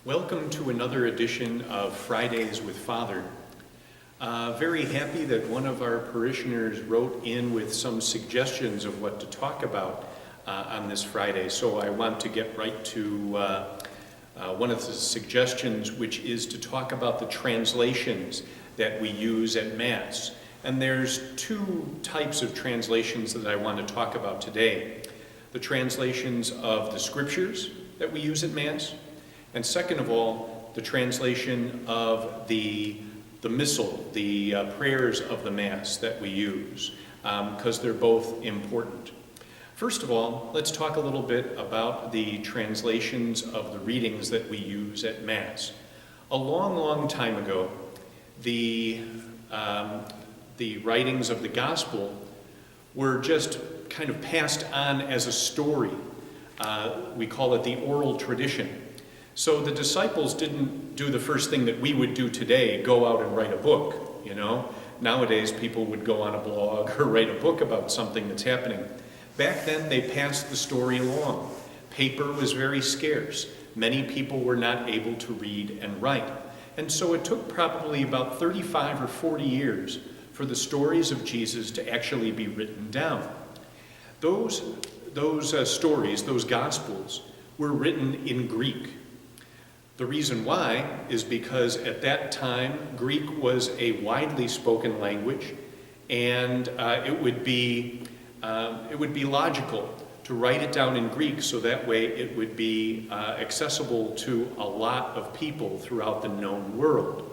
Welcome to another edition of Fridays with Father. Very happy that one of our parishioners wrote in with some suggestions of what to talk about on this Friday. So I want to get right to one of the suggestions, which is to talk about the translations that we use at Mass. And there's two types of translations that I want to talk about today. The translations of the Scriptures that we use at Mass, and second of all, the translation of the Missal, the prayers of the Mass that we use, because they're both important. First of all, let's talk a little bit about the translations of the readings that we use at Mass. A long, long time ago, the writings of the Gospel were just kind of passed on as a story. We call it the oral tradition. So the disciples didn't do the first thing that we would do today, go out and write a book, you know. Nowadays, people would go on a blog or write a book about something that's happening. Back then, they passed the story along. Paper was very scarce. Many people were not able to read and write. And so it took probably about 35 or 40 years for the stories of Jesus to actually be written down. Those stories, those Gospels, were written in Greek. The reason why is because at that time, Greek was a widely spoken language, and it would be logical to write it down in Greek so that way it would be accessible to a lot of people throughout the known world.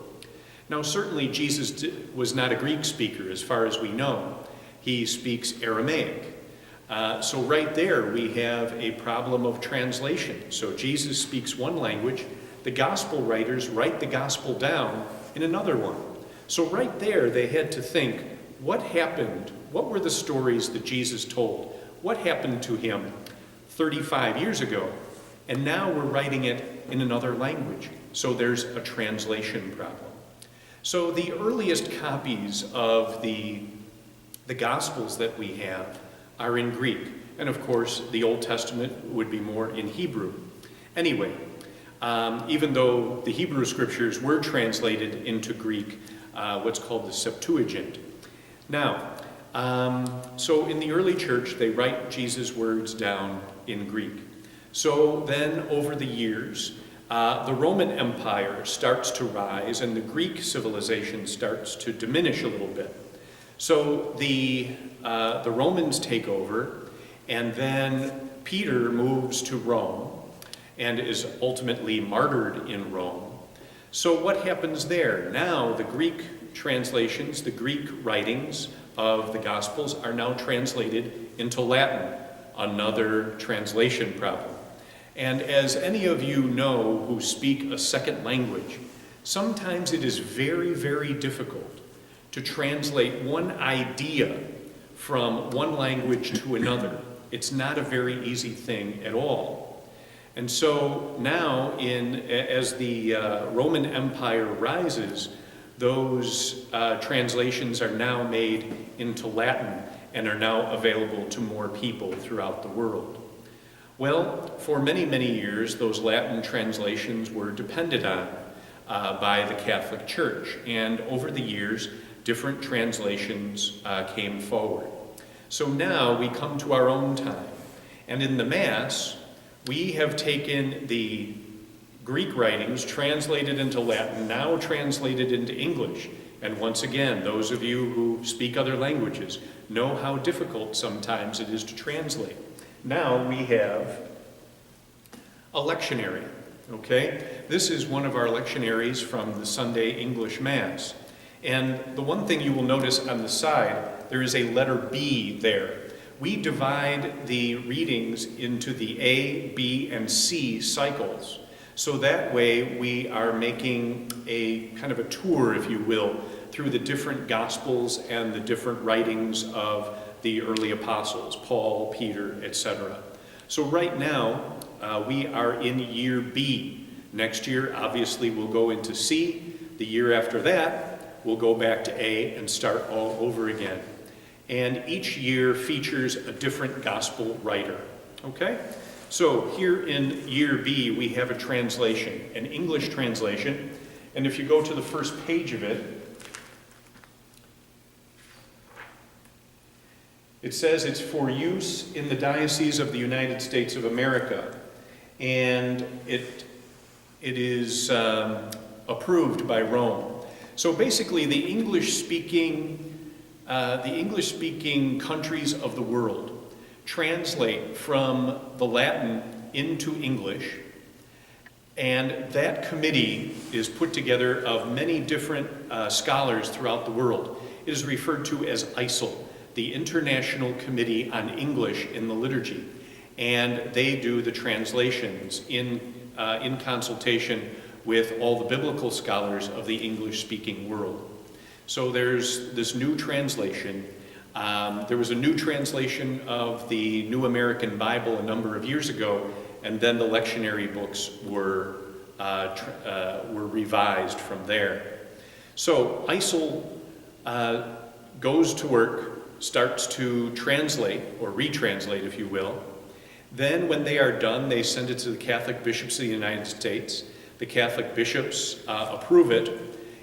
Now, certainly Jesus was not a Greek speaker as far as we know. He speaks Aramaic. So right there we have a problem of translation. So Jesus speaks one language. The gospel writers write the gospel down in another one. So right there, they had to think, what happened? What were the stories that Jesus told? What happened to him 35 years ago? And now we're writing it in another language. So there's a translation problem. So the earliest copies of the Gospels that we have are in Greek. And of course, the Old Testament would be more in Hebrew. Anyway, even though the Hebrew scriptures were translated into Greek, what's called the Septuagint. Now, so in the early church, they write Jesus' words down in Greek. So then, over the years, the Roman Empire starts to rise, and the Greek civilization starts to diminish a little bit. So the Romans take over, and then Peter moves to Rome, and is ultimately martyred in Rome. So what happens there? Now the Greek translations, the Greek writings of the Gospels are now translated into Latin, another translation problem. And as any of you know who speak a second language, sometimes it is very, very difficult to translate one idea from one language to another. It's not a very easy thing at all. And so now, as the Roman Empire rises, those translations are now made into Latin and are now available to more people throughout the world. Well, for many, many years, those Latin translations were depended on by the Catholic Church. And over the years, different translations came forward. So now we come to our own time. And in the Mass, we have taken the Greek writings, translated into Latin, now translated into English. And once again, those of you who speak other languages know how difficult sometimes it is to translate. Now we have a lectionary, okay? This is one of our lectionaries from the Sunday English Mass. And the one thing you will notice on the side, there is a letter B there. We divide the readings into the A, B, and C cycles. So that way we are making a kind of a tour, if you will, through the different Gospels and the different writings of the early apostles, Paul, Peter, etc. So right now we are in year B. Next year, obviously, we'll go into C. The year after that, we'll go back to A and start all over again. And each year features a different gospel writer, okay? So here in year B, we have a translation, an English translation. And if you go to the first page of it, it says it's for use in the Diocese of the United States of America. And it is approved by Rome. So basically the English-speaking countries of the world translate from the Latin into English, and that committee is put together of many different scholars throughout the world. It is referred to as ICEL, the International Committee on English in the Liturgy, and they do the translations in consultation with all the biblical scholars of the English-speaking world. So there's this new translation. There was a new translation of the New American Bible a number of years ago, and then the lectionary books were revised from there. So ICEL goes to work, starts to translate, or retranslate if you will. Then when they are done, they send it to the Catholic bishops of the United States. The Catholic bishops approve it.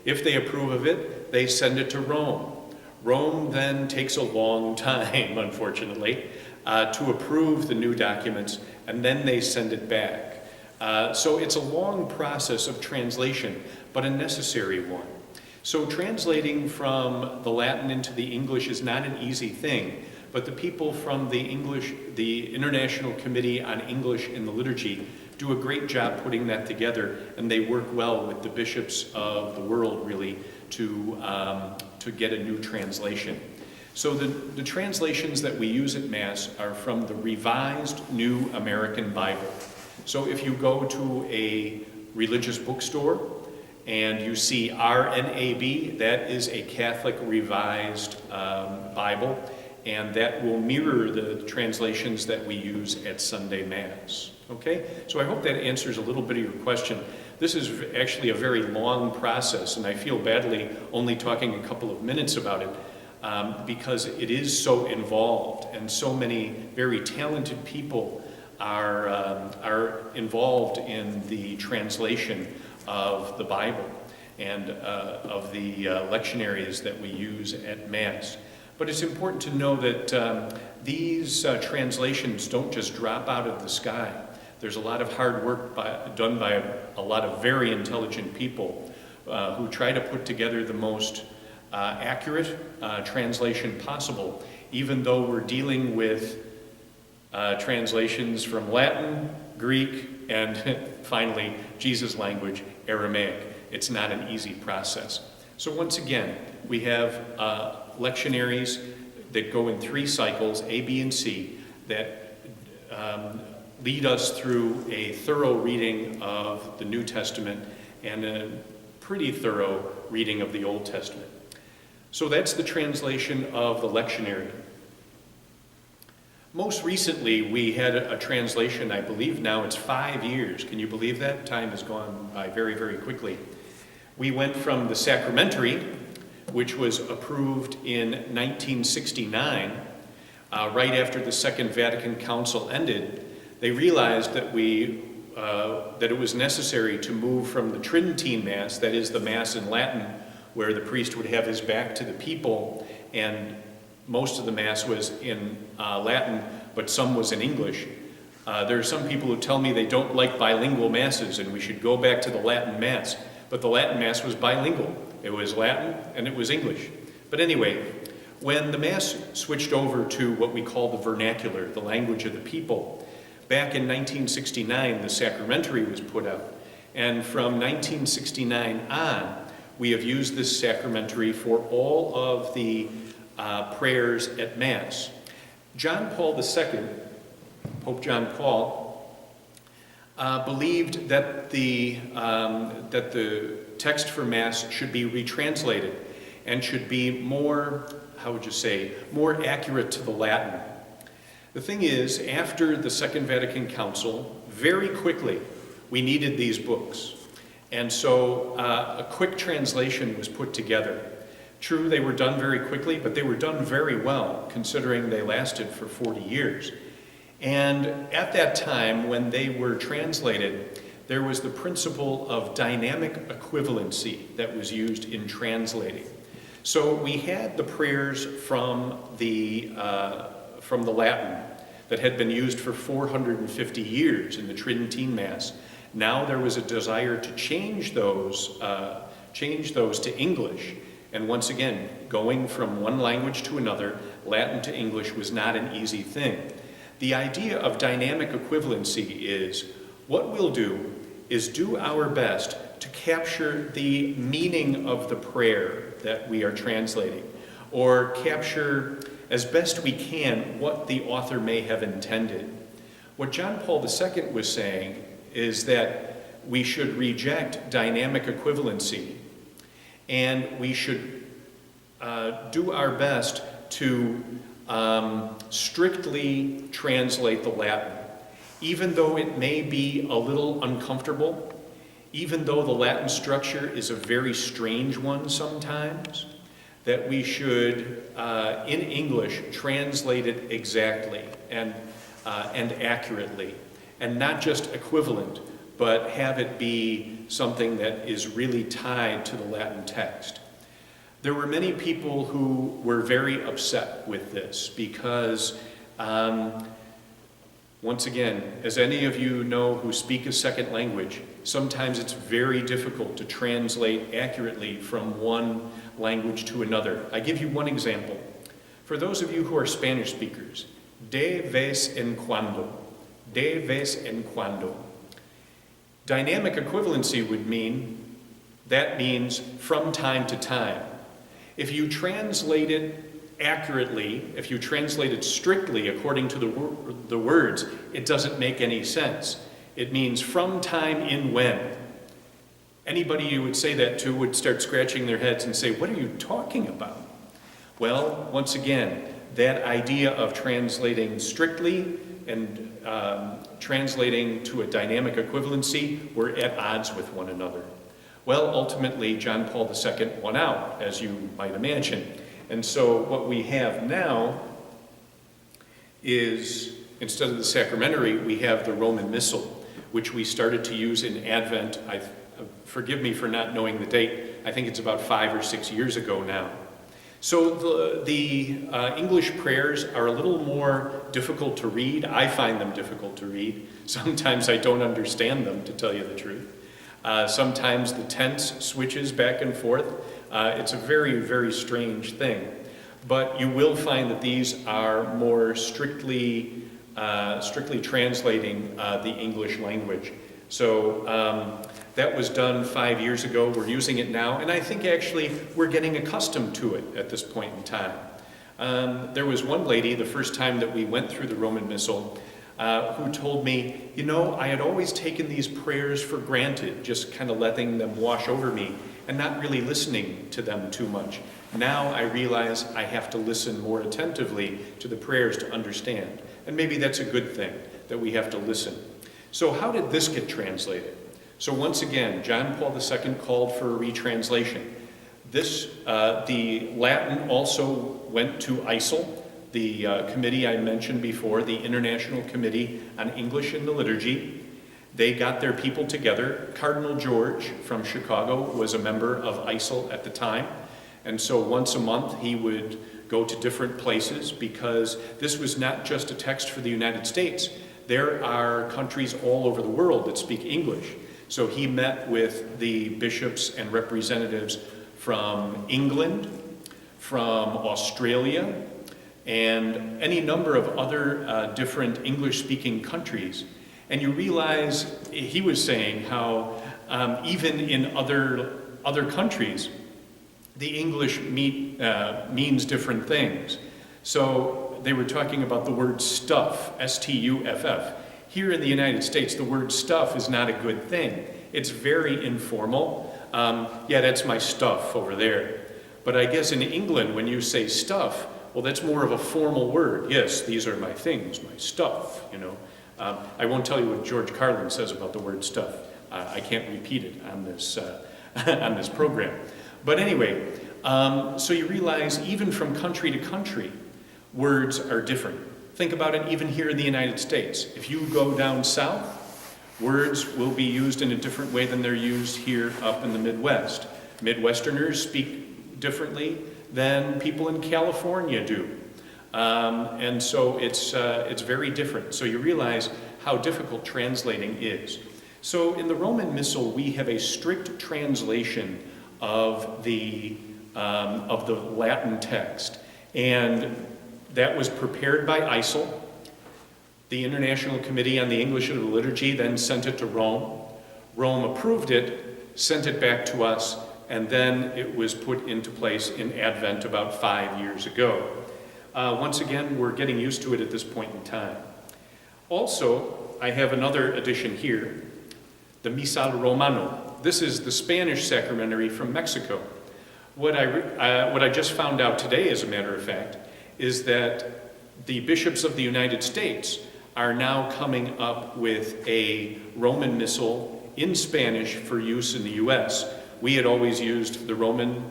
If they approve of it, they send it to Rome. Rome then takes a long time, unfortunately, to approve the new documents, and then they send it back. So it's a long process of translation, but a necessary one. So translating from the Latin into the English is not an easy thing, but the people from the International Committee on English in the Liturgy do a great job putting that together, and they work well with the bishops of the world, really, to get a new translation. So the translations that we use at Mass are from the Revised New American Bible. So if you go to a religious bookstore and you see RNAB, that is a Catholic Revised Bible, and that will mirror the translations that we use at Sunday Mass. Okay? So I hope that answers a little bit of your question. This is actually a very long process, and I feel badly only talking a couple of minutes about it because it is so involved, and so many very talented people are involved in the translation of the Bible and of the lectionaries that we use at Mass. But it's important to know that these translations don't just drop out of the sky. There's a lot of hard work done by a lot of very intelligent people who try to put together the most accurate translation possible, even though we're dealing with translations from Latin, Greek, and finally, Jesus' language, Aramaic. It's not an easy process. So once again, we have lectionaries that go in 3 cycles, A, B, and C, that lead us through a thorough reading of the New Testament and a pretty thorough reading of the Old Testament. So that's the translation of the lectionary. Most recently, we had a translation, I believe now it's 5 years. Can you believe that? Time has gone by very, very quickly. We went from the sacramentary, which was approved in 1969, right after the Second Vatican Council ended. They realized that that it was necessary to move from the Tridentine Mass, that is the Mass in Latin, where the priest would have his back to the people, and most of the Mass was in Latin, but some was in English. There are some people who tell me they don't like bilingual Masses, and we should go back to the Latin Mass. But the Latin Mass was bilingual. It was Latin and it was English. But anyway, when the Mass switched over to what we call the vernacular, the language of the people, back in 1969, the sacramentary was put out. And from 1969 on, we have used this sacramentary for all of the prayers at Mass. John Paul II, Pope John Paul, believed that the text for Mass should be retranslated and should be more, how would you say, more accurate to the Latin. The thing is, after the Second Vatican Council, very quickly, we needed these books. And so a quick translation was put together. True, they were done very quickly, but they were done very well, considering they lasted for 40 years. And at that time, when they were translated, there was the principle of dynamic equivalency that was used in translating. So we had the prayers from the Latin that had been used for 450 years in the Tridentine Mass. Now there was a desire to change those to English. And once again, going from one language to another, Latin to English was not an easy thing. The idea of dynamic equivalency is what we'll do is do our best to capture the meaning of the prayer that we are translating, or capture as best we can what the author may have intended. What John Paul II was saying is that we should reject dynamic equivalency, and we should do our best to strictly translate the Latin, even though it may be a little uncomfortable, even though the Latin structure is a very strange one sometimes, that we should, in English, translate it exactly and accurately, and not just equivalent, but have it be something that is really tied to the Latin text. There were many people who were very upset with this because, once again, as any of you know who speak a second language, sometimes it's very difficult to translate accurately from one language to another. I give you one example. For those of you who are Spanish speakers, de vez en cuando. De vez en cuando. Dynamic equivalency would mean, that means from time to time. If you translate it accurately, if you translate it strictly according to the words, it doesn't make any sense. It means from time in when. Anybody you would say that to would start scratching their heads and say, what are you talking about? Well, once again, that idea of translating strictly and translating to a dynamic equivalency were at odds with one another. Well, ultimately, John Paul II won out, as you might imagine. And so what we have now is, instead of the sacramentary, we have the Roman Missal, which we started to use in Advent. Forgive me for not knowing the date. I think it's about 5 or 6 years ago now. So the English prayers are a little more difficult to read. I find them difficult to read. Sometimes I don't understand them, to tell you the truth. Sometimes the tense switches back and forth. It's a very, very strange thing. But you will find that these are more strictly translating the English language. So that was done 5 years ago. We're using it now, and I think actually we're getting accustomed to it at this point in time. There was one lady, the first time that we went through the Roman Missal, who told me, you know, I had always taken these prayers for granted, just kind of letting them wash over me and not really listening to them too much. Now I realize I have to listen more attentively to the prayers to understand. And maybe that's a good thing, that we have to listen. So how did this get translated? So once again, John Paul II called for a retranslation. The Latin also went to ICEL, the committee I mentioned before, the International Committee on English in the Liturgy. They got their people together. Cardinal George from Chicago was a member of ICEL at the time. And so once a month he would go to different places, because this was not just a text for the United States. There are countries all over the world that speak English. So he met with the bishops and representatives from England, from Australia, and any number of other different English-speaking countries. And you realize he was saying how even in other countries, the English means different things. So they were talking about the word stuff, S-T-U-F-F. Here in the United States, the word stuff is not a good thing. It's very informal. Yeah, that's my stuff over there. But I guess in England, when you say stuff, well, that's more of a formal word. Yes, these are my things, my stuff, you know. I won't tell you what George Carlin says about the word stuff. I can't repeat it on this, on this program. But anyway, so you realize even from country to country, words are different. Think about it even here in the United States. If you go down south, words will be used in a different way than they're used here up in the Midwest. Midwesterners speak differently than people in California do. And so it's very different. So you realize how difficult translating is. So in the Roman Missal, we have a strict translation of the Latin text. And that was prepared by ICEL. The International Committee on the English of the Liturgy then sent it to Rome. Rome approved it, sent it back to us, and then it was put into place in Advent about 5 years ago. Once again, we're getting used to it at this point in time. Also, I have another edition here, the Misal Romano. This is the Spanish sacramentary from Mexico. What I just found out today, as a matter of fact, is that the bishops of the United States are now coming up with a Roman Missal in Spanish for use in the U.S. We had always used the Roman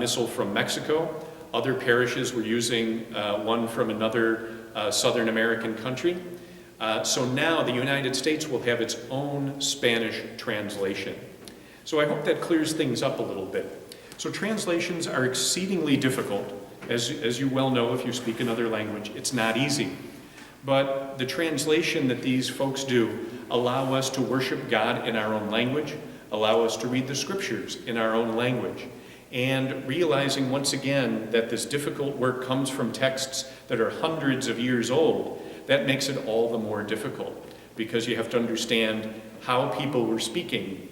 Missal from Mexico. Other parishes were using one from another Southern American country. So now the United States will have its own Spanish translation. So I hope that clears things up a little bit. So translations are exceedingly difficult. As you well know, if you speak another language, it's not easy. But the translation that these folks do allow us to worship God in our own language, allow us to read the scriptures in our own language, and realizing once again that this difficult work comes from texts that are hundreds of years old, that makes it all the more difficult, because you have to understand how people were speaking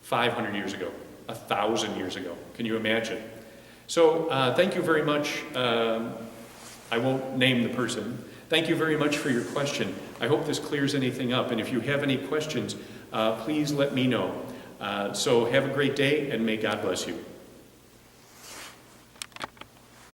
500 years ago, 1,000 years ago. Can you imagine? So thank you very much. I won't name the person. Thank you very much for your question. I hope this clears anything up. And if you have any questions, please let me know. So have a great day, and may God bless you.